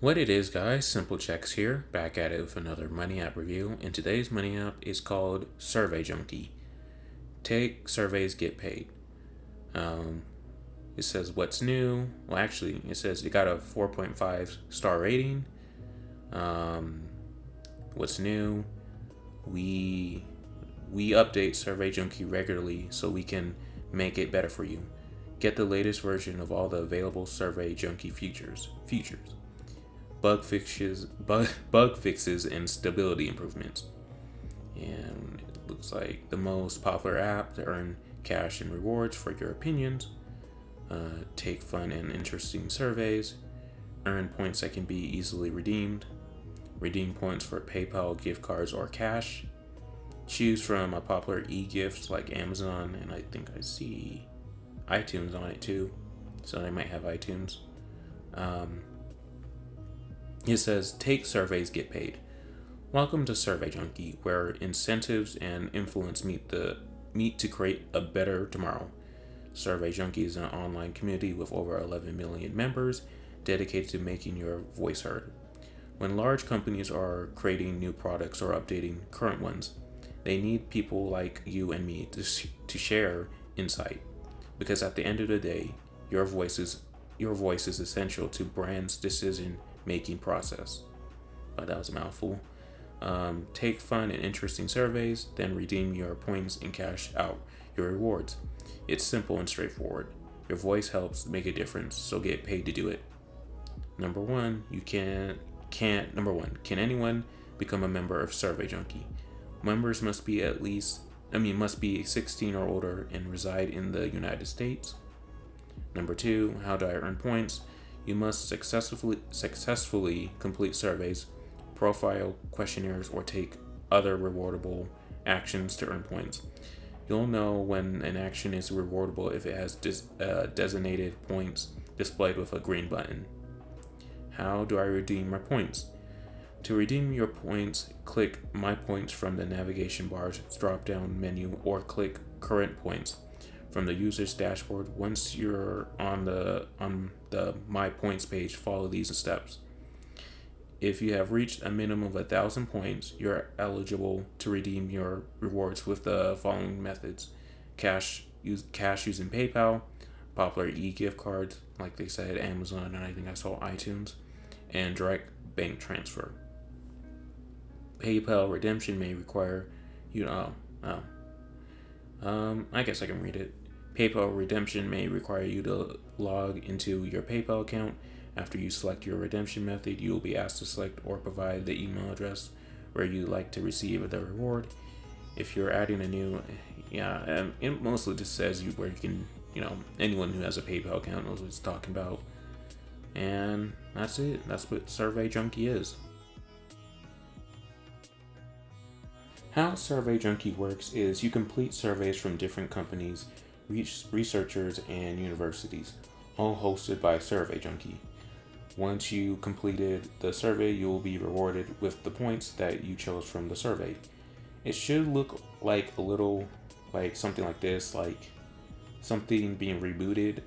What it is, guys, Simple Checks here, back at it with another money app review, and today's money app is called Survey Junkie. Take surveys, get paid. It says what's new. Well, actually, it says it got a 4.5 star rating. What's new? We update Survey Junkie regularly so we can make it better for you. Get the latest version of all the available Survey Junkie features. Bug fixes, and stability improvements. And it looks like the most popular app to earn cash and rewards for your opinions. Take fun and interesting surveys. Earn points that can be easily redeemed. Redeem points for PayPal, gift cards, or cash. Choose from a popular e-gifts like Amazon, and I think I see iTunes on it too. So they might have iTunes. It says, take surveys, get paid. Welcome to Survey Junkie, where incentives and influence meet to create a better tomorrow. Survey Junkie is an online community with over 11 million members dedicated to making your voice heard. When large companies are creating new products or updating current ones, they need people like you and me to share insight. Because at the end of the day, your voice is essential to brands' decision-making process. But that was a mouthful. Take fun and interesting surveys, then redeem your points and cash out your rewards. It's simple and straightforward. Your voice helps make a difference, so get paid to do it. Number one, can anyone become a member of Survey Junkie? Members must be 16 or older and reside in the United States. Number two, how do I earn points? You must successfully complete surveys, profile questionnaires, or take other rewardable actions to earn points. You'll know when an action is rewardable if it has designated points displayed with a green button. How do I redeem my points? To redeem your points, click My Points from the navigation bar's drop-down menu or click Current Points from the user's dashboard. Once you're on the My Points page, follow these steps. If you have reached a minimum of 1,000 points, you're eligible to redeem your rewards with the following methods: cash using PayPal, popular e-gift cards, like they said, Amazon, and I think I saw iTunes, and direct bank transfer. PayPal redemption may require you I guess I can read it. PayPal redemption may require you to log into your PayPal account. After you select your redemption method, you will be asked to select or provide the email address where you'd like to receive the reward. If you're adding a new, it mostly just says where you can, anyone who has a PayPal account knows what it's talking about. And that's it. That's what Survey Junkie is. How Survey Junkie works is you complete surveys from different companies, researchers, and universities, all hosted by Survey Junkie. Once you completed the survey, you will be rewarded with the points that you chose from the survey. It should look like a little like something like this, like something being rebooted,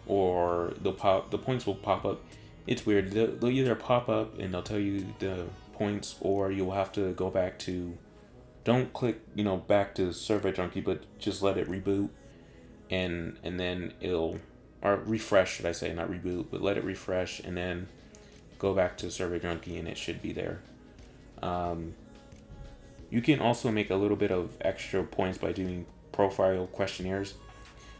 or the points will pop up. It's weird. They'll either pop up and they'll tell you the points, or you'll have to go back to. Don't click, back to Survey Junkie, but just let it reboot, and then it'll, or refresh, should I say, not reboot, but let it refresh, and then go back to Survey Junkie, and it should be there. You can also make a little bit of extra points by doing profile questionnaires.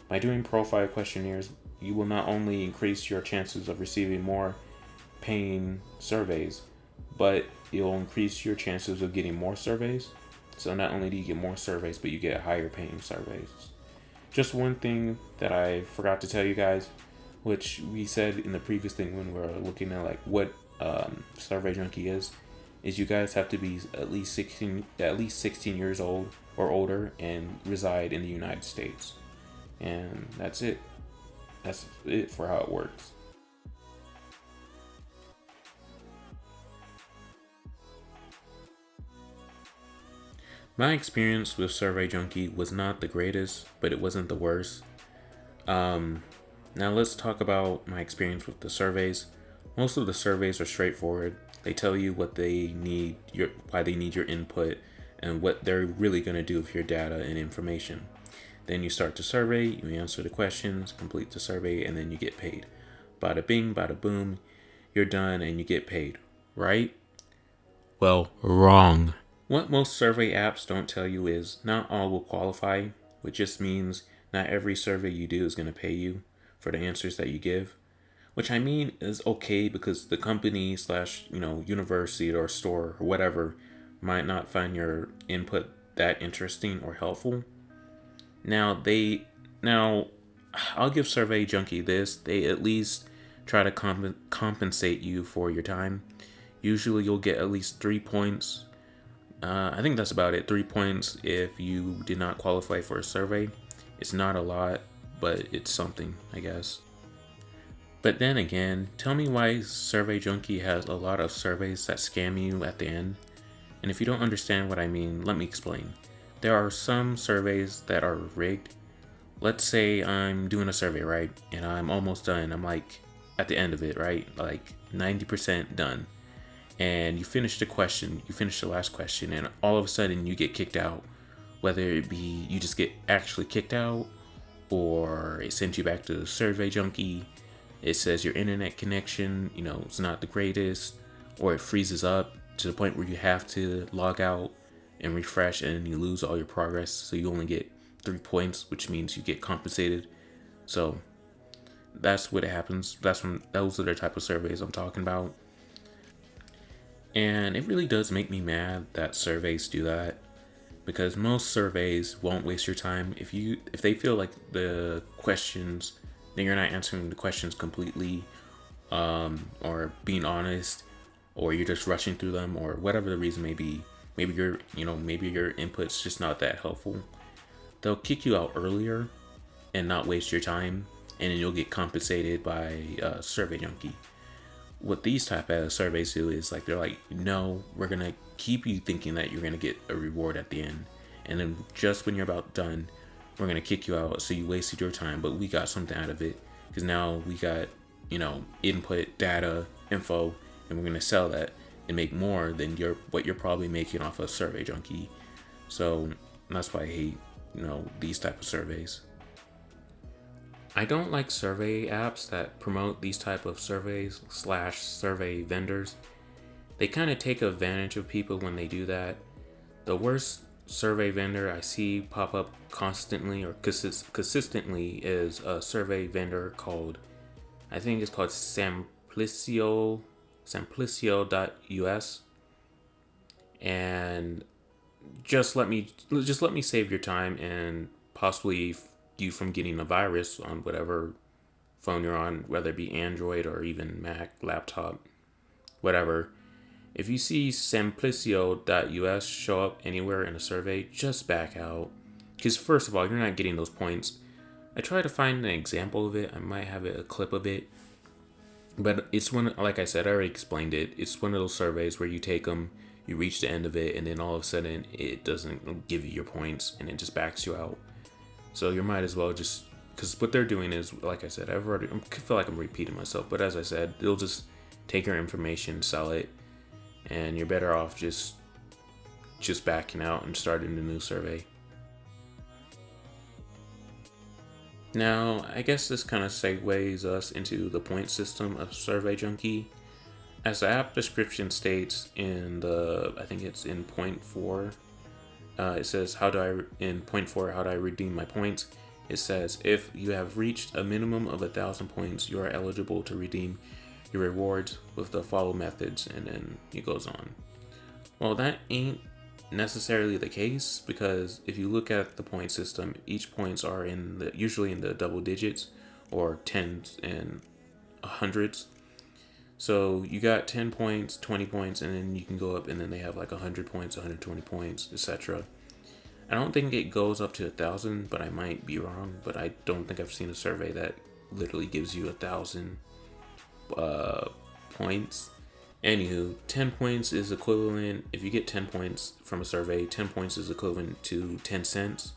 By doing profile questionnaires, you will not only increase your chances of receiving more paying surveys, but you'll increase your chances of getting more surveys. So not only do you get more surveys, but you get higher paying surveys. Just one thing that I forgot to tell you guys, which we said in the previous thing when we were looking at like what Survey Junkie is you guys have to be at least 16 years old or older and reside in the United States. And that's it. That's it for how it works. My experience with Survey Junkie was not the greatest, but it wasn't the worst. Now let's talk about my experience with the surveys. Most of the surveys are straightforward. They tell you what they need, why they need your input, and what they're really going to do with your data and information. Then you start the survey, you answer the questions, complete the survey, and then you get paid. Bada bing, bada boom, you're done and you get paid, right? Well, wrong. What most survey apps don't tell you is not all will qualify, which just means not every survey you do is going to pay you for the answers that you give. Which I mean is okay because the company slash, university or store or whatever might not find your input that interesting or helpful. Now I'll give Survey Junkie this. They at least try to compensate you for your time. Usually you'll get at least 3 points. I think that's about it. 3 points if you did not qualify for a survey. It's not a lot, but it's something, I guess. But then again, tell me why Survey Junkie has a lot of surveys that scam you at the end. And if you don't understand what I mean, let me explain. There are some surveys that are rigged. Let's say I'm doing a survey, right? And I'm almost done. I'm like at the end of it, right? Like 90% done. And you finish the question, you finish the last question, and all of a sudden you get kicked out. Whether it be you just get actually kicked out, or it sends you back to the Survey Junkie. It says your internet connection, it's not the greatest, or it freezes up to the point where you have to log out and refresh and you lose all your progress. So you only get 3 points, which means you get compensated. So that's what happens. Those are the type of surveys I'm talking about. And it really does make me mad that surveys do that, because most surveys won't waste your time. If they feel like the questions, then you're not answering the questions completely, or being honest, or you're just rushing through them, or whatever the reason may be. Maybe your input's just not that helpful. They'll kick you out earlier and not waste your time, and then you'll get compensated by Survey Junkie. What these type of surveys do is they're like, no, we're gonna keep you thinking that you're gonna get a reward at the end, and then just when you're about done, we're gonna kick you out, so you wasted your time, but we got something out of it because now we got input, data, info, and we're gonna sell that and make more than what you're probably making off of Survey Junkie. So that's why I hate these type of surveys. I don't like survey apps that promote these type of surveys / survey vendors. They kind of take advantage of people when they do that. The worst survey vendor I see pop up constantly or consistently is a survey vendor called, I think it's called Simplicio.us. And just let me save your time and possibly you from getting a virus on whatever phone you're on, whether it be Android or even Mac, laptop, whatever. If you see Simplicio.us show up anywhere in a survey, just back out. Because first of all, you're not getting those points. I tried to find an example of it. I might have a clip of it. But it's like I said, I already explained it. It's one of those surveys where you take them, you reach the end of it, and then all of a sudden it doesn't give you your points and it just backs you out. So you might as well just, because what they're doing is, like I said, I feel like I'm repeating myself, but as I said, they'll just take your information, sell it, and you're better off just backing out and starting a new survey. Now, I guess this kind of segues us into the point system of Survey Junkie. As the app description states I think it's in point 4, it says, in point 4, how do I redeem my points? It says, if you have reached a minimum of 1,000 points, you are eligible to redeem your rewards with the follow methods, and then it goes on. Well, that ain't necessarily the case, because if you look at the point system, each points are usually in the double digits or tens and hundreds. So you got 10 points, 20 points, and then you can go up, and then they have 100 points, 120 points, etc. I don't think it goes up to 1,000, but I might be wrong. But I don't think I've seen a survey that literally gives you 1,000 points. Anywho, 10 points is equivalent, if you get 10 points from a survey, 10 points is equivalent to 10 cents,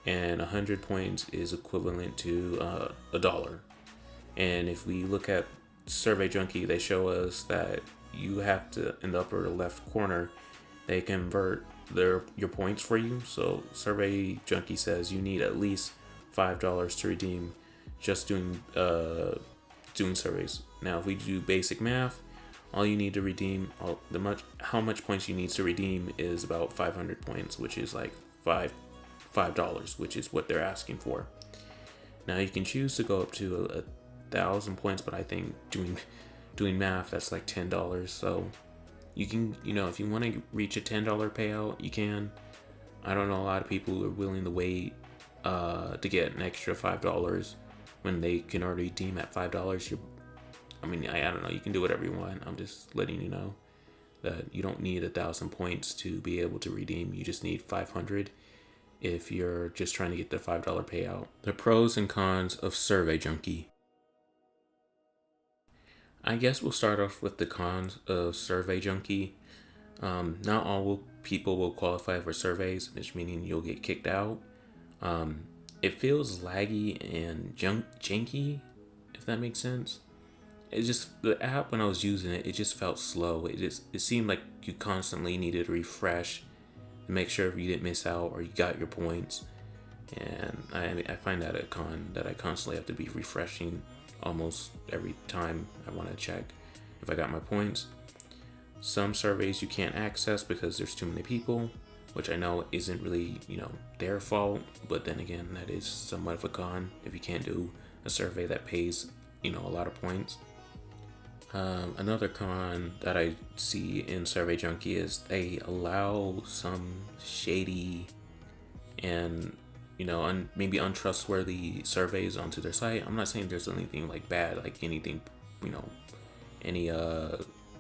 and 100 points is equivalent to $1. And if we look at Survey Junkie, they show us that you have to, in the upper left corner, they convert your points for you. So Survey Junkie says you need at least $5 to redeem just doing surveys. Now, if we do basic math, all you need to redeem, how much points you need to redeem is about 500 points, which is like $5, which is what they're asking for. Now you can choose to go up to 1,000 points, but I think doing math, that's like $10. So you can, if you want to reach a $10 payout, you can. I don't know a lot of people who are willing to wait to get an extra $5 when they can already redeem at $5. I don't know. You can do whatever you want. I'm just letting you know that you don't need 1,000 points to be able to redeem. You just need 500 if you're just trying to get the $5 payout. The pros and cons of Survey Junkie. I guess we'll start off with the cons of Survey Junkie. Not all people will qualify for surveys, which meaning you'll get kicked out. It feels laggy and janky, if that makes sense. The app, when I was using it, it just felt slow. It seemed like you constantly needed to refresh to make sure you didn't miss out or you got your points. And I find that a con, that I constantly have to be refreshing almost every time I want to check if I got my points. Some surveys you can't access because there's too many people, which I know isn't really, their fault, but then again, that is somewhat of a con if you can't do a survey that pays, a lot of points. Another con that I see in Survey Junkie is they allow some shady and maybe untrustworthy surveys onto their site. I'm not saying there's anything like bad, like anything, any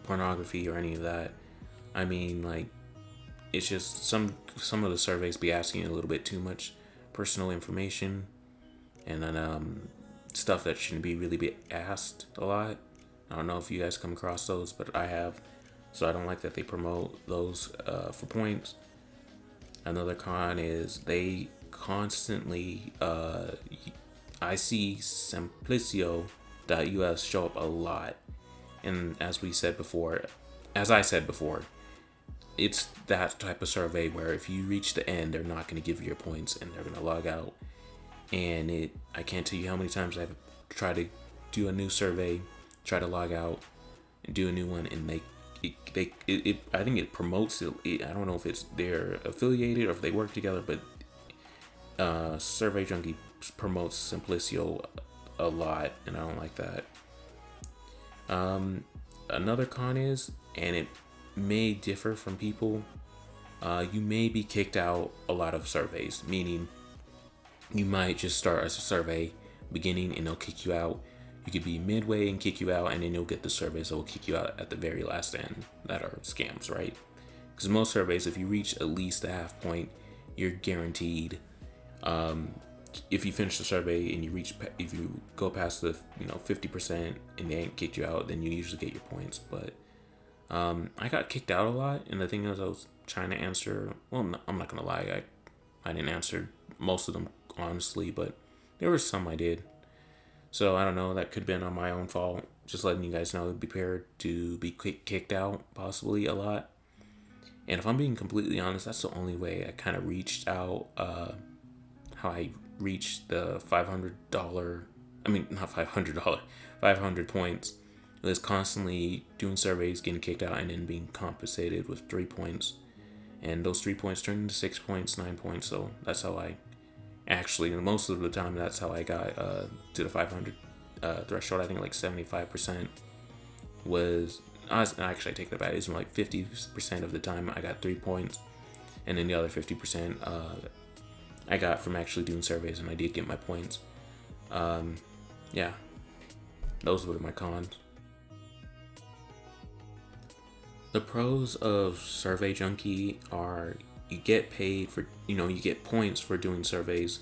pornography or any of that. I mean, like, it's just some of the surveys be asking a little bit too much personal information, and then stuff that shouldn't really be asked a lot. I don't know if you guys come across those, but I have. So I don't like that they promote those for points. Another con is they constantly, I see Simplicio.us show up a lot. And as I said before, it's that type of survey where if you reach the end, they're not going to give you your points and they're going to log out. And I can't tell you how many times I've tried to do a new survey, try to log out and do a new one, and I think it promotes it. I don't know if they're affiliated or if they work together, but Survey Junkie promotes Simplicio a lot, and I don't like that. Another con is, and it may differ from people, you may be kicked out a lot of surveys, meaning you might just start a survey beginning and they'll kick you out. You could be midway and kick you out, and then you'll get the surveys that will kick you out at the very last end that are scams, right? Because most surveys, if you reach at least the half point, you're guaranteed. If you finish the survey and if you go past the 50% and they ain't kicked you out, then you usually get your points. But I got kicked out a lot, and the thing is, I was trying to answer. Well, I'm not gonna lie, I didn't answer most of them honestly, but there were some I did. So I don't know, that could have been on my own fault. Just letting you guys know, be prepared to be kicked out possibly a lot. And if I'm being completely honest, that's the only way I kind of reached out. How I reached the $500. I mean, not $500. 500 points. It was constantly doing surveys, getting kicked out, and then being compensated with 3 points. And those 3 points turned into 6 points, 9 points. So that's how I actually, most of the time, that's how I got to the 500 threshold. I think like 75% was. Actually, I take that back. It was like 50% of the time I got 3 points, and then the other 50% I got from actually doing surveys, and I did get my points. Yeah, those were my cons. The pros of Survey Junkie are you get paid for, you get points for doing surveys,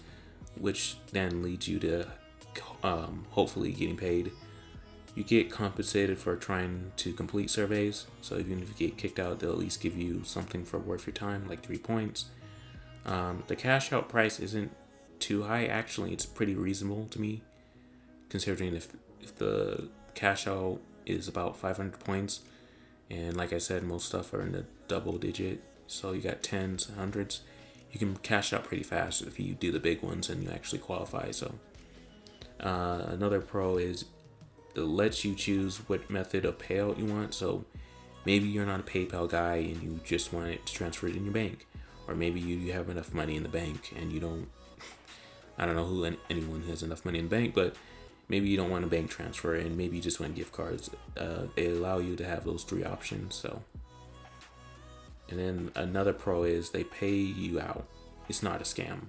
which then leads you to hopefully getting paid. You get compensated for trying to complete surveys, so even if you get kicked out, they'll at least give you something for worth your time, like 3 points. The cash out price isn't too high. Actually, it's pretty reasonable to me, considering if the cash out is about 500 points, and like I said, most stuff are in the double digit, so you got tens, hundreds. You can cash out pretty fast if you do the big ones and you actually qualify. So another pro is it lets you choose what method of payout you want. So maybe you're not a PayPal guy and you just want it to transfer it in your bank, or maybe you have enough money in the bank and you don't. I don't know who anyone has enough money in the bank, but maybe you don't want a bank transfer and maybe you just want gift cards. They allow you to have those 3 options. So, and then another pro is they pay you out. It's not a scam.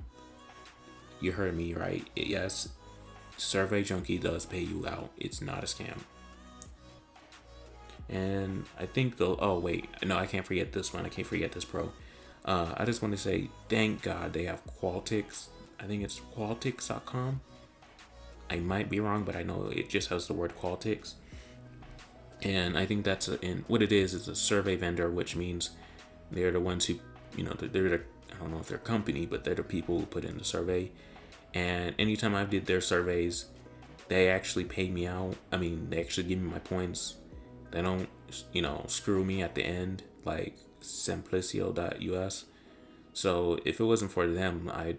You heard me right. Yes, Survey Junkie does pay you out. It's not a scam. And I think oh wait, no, I can't forget this one. I can't forget this pro. I just want to say thank God they have Qualtics. I think it's Qualtics.com. I might be wrong, but I know it just has the word Qualtics. And I think that's what it is a survey vendor, which means they're the ones who, they're the, I don't know if they're a company, but they're the people who put in the survey. And anytime I did their surveys, they actually pay me out. I mean, they actually give me my points. They don't, screw me at the end like Simplicio.us. So if it wasn't for them, I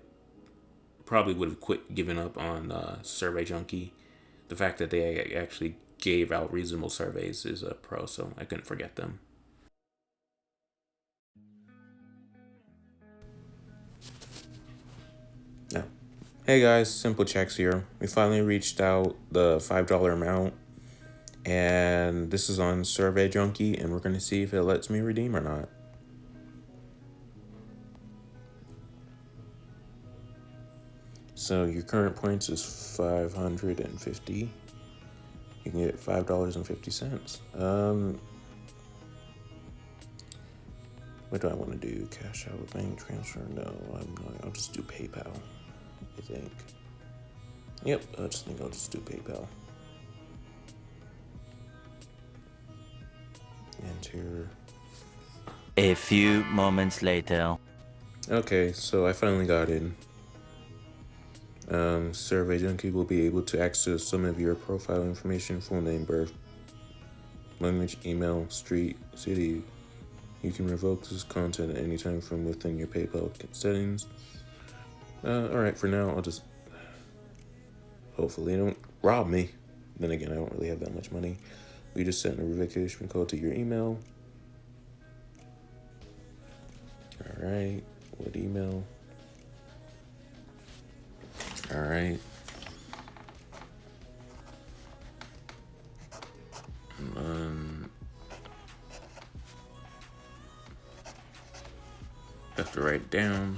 probably would have quit giving up on Survey Junkie. The fact that they actually gave out reasonable surveys is a pro, so I couldn't forget them. Yeah. Hey guys, Simple Checks here. We finally reached out the $5 amount, and this is on Survey Junkie, and we're going to see if it lets me redeem or not. So your current points is 550. You can get $5.50. What do I want to do? Cash out, bank transfer? No, I'm not. I'll just do PayPal, I think. Yep, I just think I'll just do PayPal. Enter. A few moments later. Okay, so I finally got in. Survey Junkie will be able to access some of your profile information: full name, birth, language, email, street, city. You can revoke this content at any time from within your PayPal settings. Alright, for now, I'll just... Hopefully they don't rob me. Then again, I don't really have that much money. We just sent a revocation code to your email. Alright, what email? Alright. Have to write it down.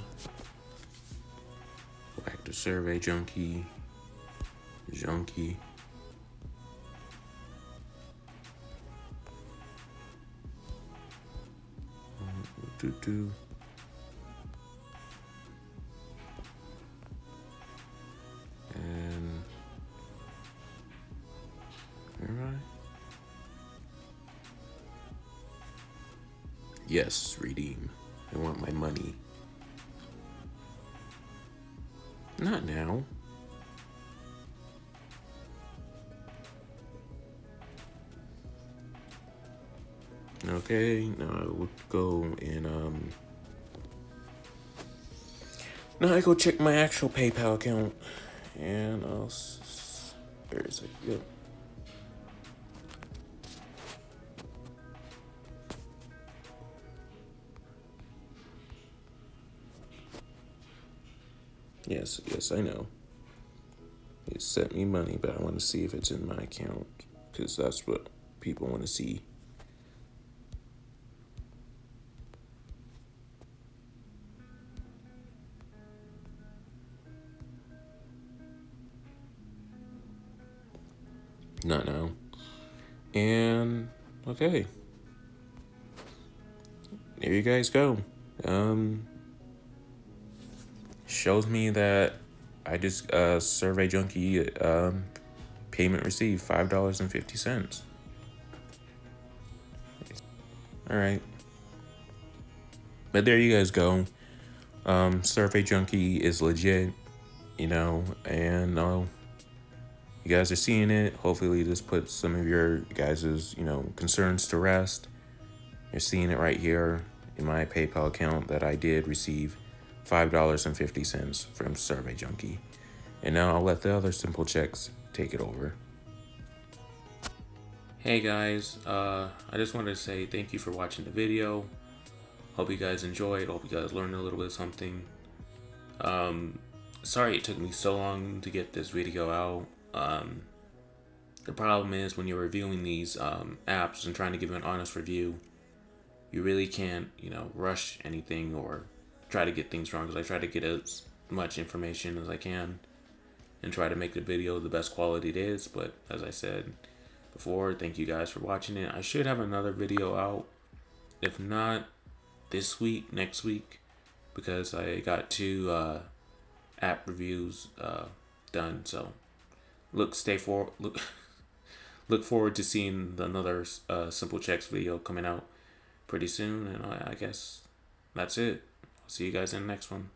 Go back to Survey Junkie. Junkie. And all right. Yes, redeem. I want my money. Not now. Okay, now I would go and now I go check my actual PayPal account, and I'll where is it? Yep. Yes, I know. It sent me money, but I want to see if it's in my account, because that's what people want to see. Not now. And okay. There you guys go. Shows me that I just Survey Junkie payment received $5.50. All right. But there you guys go. Survey Junkie is legit, and you guys are seeing it. Hopefully this puts some of your guys's, concerns to rest. You're seeing it right here in my PayPal account that I did receive $5.50 from Survey Junkie. And now I'll let the other simple checks take it over. Hey guys, I just wanted to say thank you for watching the video. Hope you guys enjoyed. Hope you guys learned a little bit of something. Sorry it took me so long to get this video out. The problem is when you're reviewing these apps and trying to give an honest review, you really can't, rush anything or try to get things wrong, because I try to get as much information as I can and try to make the video the best quality it is. But as I said before, thank you guys for watching it. I should have another video out, if not this week, next week, because I got 2 app reviews done. So look forward to seeing another simple checks video coming out pretty soon. And I guess that's it. I'll see you guys in the next one.